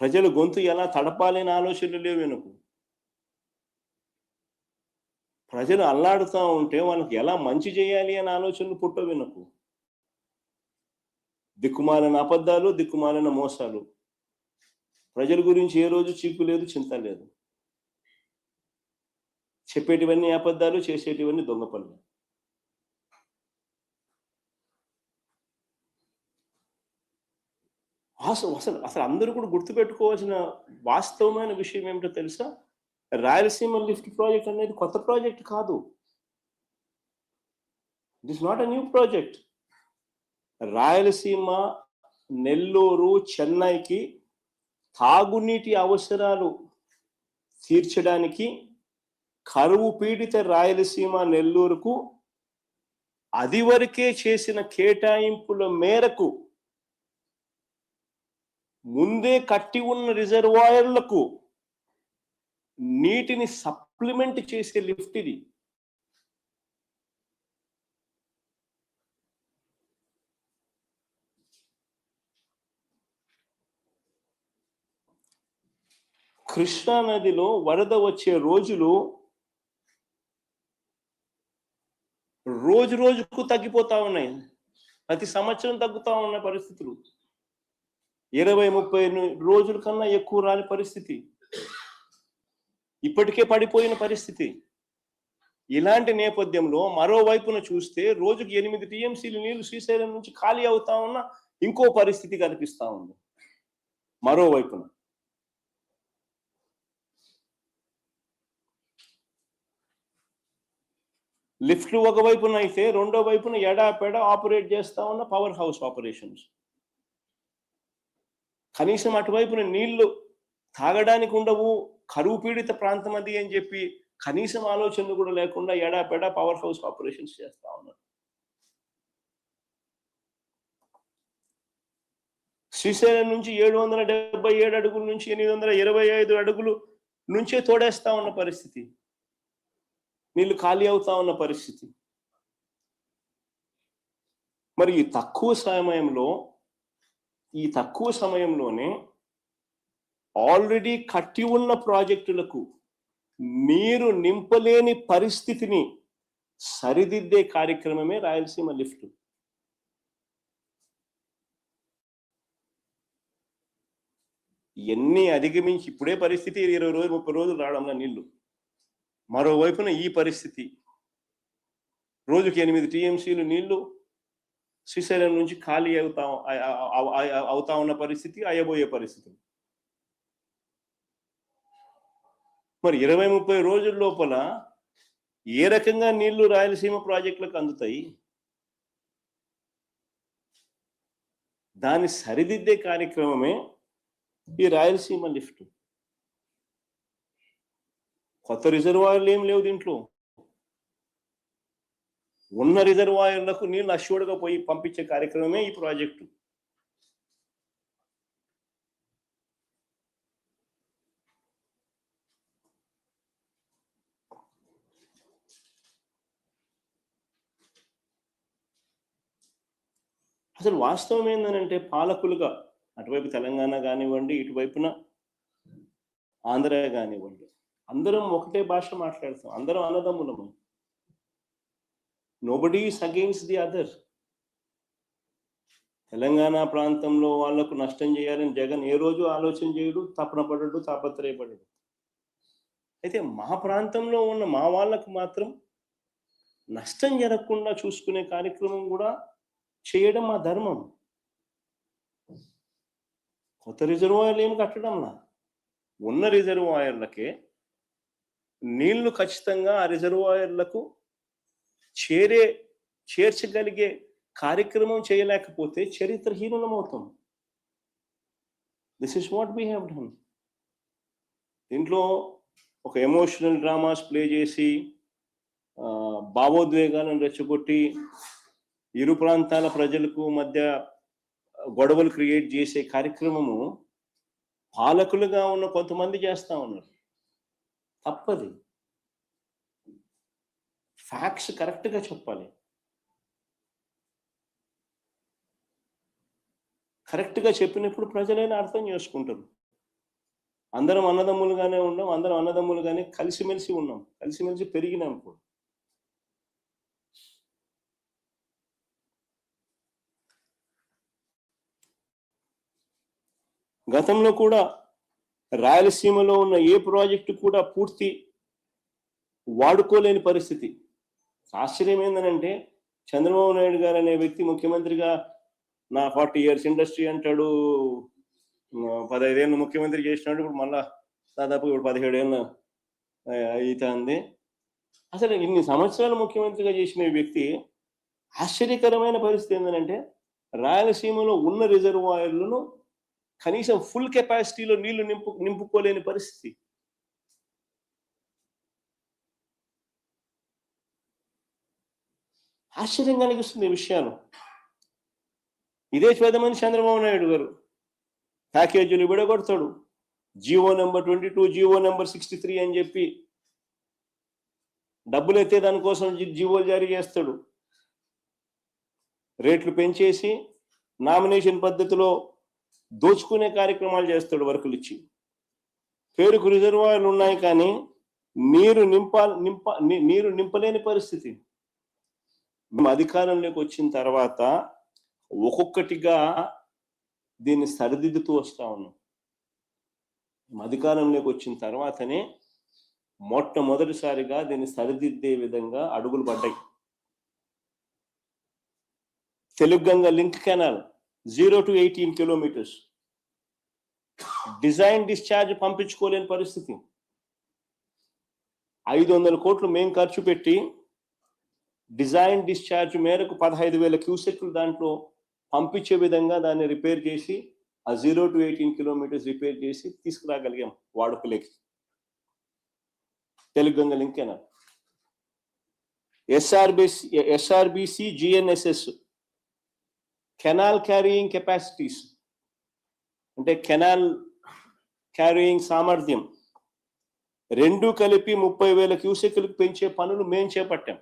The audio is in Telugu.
ప్రజల గొంతు ఎలా తడపాలి అనే ఆలోచనలు లేవు వెనుకు. ప్రజలు అల్లాడుతూ ఉంటే వాళ్ళకి ఎలా మంచి చేయాలి అనే ఆలోచనలు పుట్టవు వెనుకు. దిక్కుమాలిన అబద్ధాలు, దిక్కుమాలిన మోసాలు. ప్రజల గురించి ఏ రోజు చీకు లేదు, చింత లేదు. చెప్పేటివన్నీ అబద్ధాలు, చేసేటివన్నీ దొంగ పనులు. అసలు అసలు అసలు అందరూ కూడా గుర్తుపెట్టుకోవాల్సిన వాస్తవమైన విషయం ఏమిటో తెలుసా? రాయలసీమ లిఫ్ట్ ప్రాజెక్ట్ అనేది కొత్త ప్రాజెక్ట్ కాదు. It is not a new project. Rayalaseema, Nellore, చెన్నైకి తాగునీటి అవసరాలు తీర్చడానికి కరువు పీడిత రాయలసీమ, నెల్లూరుకు అది వరకే చేసిన కేటాయింపుల మేరకు ముందే కట్టి ఉన్న రిజర్వాయర్లకు నీటిని సప్లిమెంట్ చేసే లిఫ్ట్ ఇది. కృష్ణా నదిలో వరద వచ్చే రోజులు రోజు రోజుకు తగ్గిపోతా ఉన్నాయి. ప్రతి సంవత్సరం తగ్గుతా ఉన్న పరిస్థితులు. 20-30 రోజుల కన్నా ఎక్కువ రాని పరిస్థితి. ఇప్పటికే పడిపోయిన పరిస్థితి. ఇలాంటి నేపథ్యంలో మరోవైపున చూస్తే రోజుకి 8 టీఎంసీలు నీళ్లు శ్రీశైలం నుంచి ఖాళీ అవుతా ఉన్న ఇంకో పరిస్థితి కనిపిస్తా ఉంది. మరోవైపున లిఫ్ట్లు ఒకవైపున అయితే రెండో వైపున ఎడాపెడ ఆపరేట్ చేస్తా ఉన్న పవర్ హౌస్ ఆపరేషన్స్. కనీసం అటువైపున నీళ్లు తాగడానికి ఉండవు, కరువు పీడిత ప్రాంతం అది అని చెప్పి కనీసం ఆలోచనలు కూడా లేకుండా ఎడాపెడ పవర్ హౌస్ ఆపరేషన్స్ చేస్తా ఉన్నారు. శ్రీశైలం నుంచి 777 అడుగుల నుంచి 825 అడుగులు నుంచే తోడేస్తా ఉన్న పరిస్థితి. నీళ్లు ఖాళీ అవుతా ఉన్న పరిస్థితి. మరి ఈ తక్కువ సమయంలోనే ఆల్రెడీ కట్టి ఉన్న ప్రాజెక్టులకు నీరు నింపలేని పరిస్థితిని సరిదిద్దే కార్యక్రమమే రాయలసీమ లిఫ్ట్. ఎన్ని అధిగమించి ఇప్పుడే పరిస్థితి 20 రోజులు 30 రోజులు రావడంలో నీళ్లు. మరోవైపున ఈ పరిస్థితి రోజుకి 8 టీఎంసీలు నీళ్లు శ్రీశైలం నుంచి ఖాళీ అవుతా ఉన్న పరిస్థితి, అయ్యబోయే పరిస్థితి. మరి 20-30 రోజుల లోపల ఏ రకంగా నీళ్లు రాయలసీమ ప్రాజెక్టులకు అందుతాయి? దాన్ని సరిదిద్దే కార్యక్రమమే ఈ రాయలసీమ లిఫ్ట్. కొత్త రిజర్వాయర్లు ఏం లేవు దీంట్లో. ఉన్న రిజర్వాయర్లకు నీళ్లు అష్యూర్డ్గా పోయి పంపించే కార్యక్రమమే ఈ ప్రాజెక్టు. అసలు వాస్తవం ఏంటంటే పాలకులుగా అటువైపు తెలంగాణ కానివ్వండి, ఇటువైపున ఆంధ్ర కానివ్వండి, అందరం ఒకటే భాష మాట్లాడతాం. అందరం అన్నదమ్ములము. Nobody is against the other. Telangana ప్రాంతంలో వాళ్లకు నష్టం చేయాలని జగన్ ఏ రోజు ఆలోచన చేయడు, తపన పడడు, తాపత్రయపడడు. అయితే మా ప్రాంతంలో ఉన్న మా వాళ్ళకు మాత్రం నష్టం జరగకుండా చూసుకునే కార్యక్రమం కూడా చేయడం మా ధర్మం. కొత్త రిజర్వాయర్లు ఏమి కట్టడంలా, ఉన్న రిజర్వాయర్లకే నీళ్లు ఖచ్చితంగా ఆ రిజర్వాయర్లకు చేర్చగలిగే కార్యక్రమం చేయలేకపోతే చరిత్రహీనులమవుతాం. This is what we have done. దీంట్లో ఒక ఎమోషనల్ డ్రామాస్ ప్లే చేసి భావోద్వేగాలను రెచ్చగొట్టి ఇరు ప్రాంతాల ప్రజలకు మధ్య గొడవలు క్రియేట్ చేసే కార్యక్రమము పాలకులుగా ఉన్న కొంతమంది చేస్తా ఉన్నారు. తప్పది. ఫ్యాక్ట్స్ కరెక్ట్గా చెప్పాలి. కరెక్ట్గా చెప్పినప్పుడు ప్రజలైనా అర్థం చేసుకుంటారు. అందరం అన్నదమ్ములుగానే ఉన్నాం, అందరం అన్నదమ్ములుగానే కలిసిమెలిసి ఉన్నాం, కలిసిమెలిసి పెరిగినాం కూడా. గతంలో కూడా రాయలసీమలో ఉన్న ఏ ప్రాజెక్టు కూడా పూర్తి వాడుకోలేని పరిస్థితి. ఆశ్చర్యం ఏంటంటే చంద్రబాబు నాయుడు గారు అనే వ్యక్తి ముఖ్యమంత్రిగా నా 40 years ఇండస్ట్రీ అంటాడు, 15 ఏళ్ళు ముఖ్యమంత్రి చేసినాడు, ఇప్పుడు మళ్ళా దాదాపు ఇప్పుడు 17 ఏళ్ళు అవుతుంది. అసలు ఇన్ని సంవత్సరాలు ముఖ్యమంత్రిగా చేసిన వ్యక్తి ఆశ్చర్యకరమైన పరిస్థితి ఏంటంటే రాయలసీమలో ఉన్న రిజర్వాయర్లను కనీసం ఫుల్ కెపాసిటీలో నీళ్లు నింపుకోలేని పరిస్థితి. ఆశ్చర్యంగా అనిపిస్తుంది ఈ విషయాలు. ఇదే పేదమని చంద్రబాబు నాయుడు గారు ప్యాకేజీలు విడగొడతాడు, జీవో నెంబర్ 22, జీవో నెంబర్ 63 అని చెప్పి డబ్బులు ఎత్తే దానికోసం జీవోలు జారీ చేస్తాడు. రేట్లు పెంచేసి నామినేషన్ పద్ధతిలో దోచుకునే కార్యక్రమాలు చేస్తాడు వర్కులు ఇచ్చి. పేరుకు రిజర్వాయర్లు ఉన్నాయి కానీ నీరు నింపలేని పరిస్థితి. మేము అధికారంలోకి వచ్చిన తర్వాత ఒక్కొక్కటిగా దీన్ని సరిదిద్దుతూ వస్తా ఉన్నాం. అధికారంలోకి వచ్చిన తర్వాతనే మొట్టమొదటిసారిగా దీన్ని సరిదిద్దే విధంగా అడుగులు పడ్డాయి. Telugu Ganga link canal 0 to 18 kilometers design discharge పంపించుకోలేని పరిస్థితి. 500 కోట్లు మేము ఖర్చు పెట్టి డిజైన్ డిశ్చార్జ్ మేరకు 15,000 క్యూసెక్లు దాంట్లో పంపించే విధంగా దాన్ని రిపేర్ చేసి ఆ 0 to 18 kilometers రిపేర్ చేసి తీసుకురాగలిగాం వాడుకలోకి. Telugu Ganga link canal, SRBC GNSS canal carrying capacities అంటే కెనాల్ క్యారీయింగ్ సామర్థ్యం 2 కలిపి 30,000 క్యూసెక్లకు పెంచే పనులు మేము చేపట్టాం.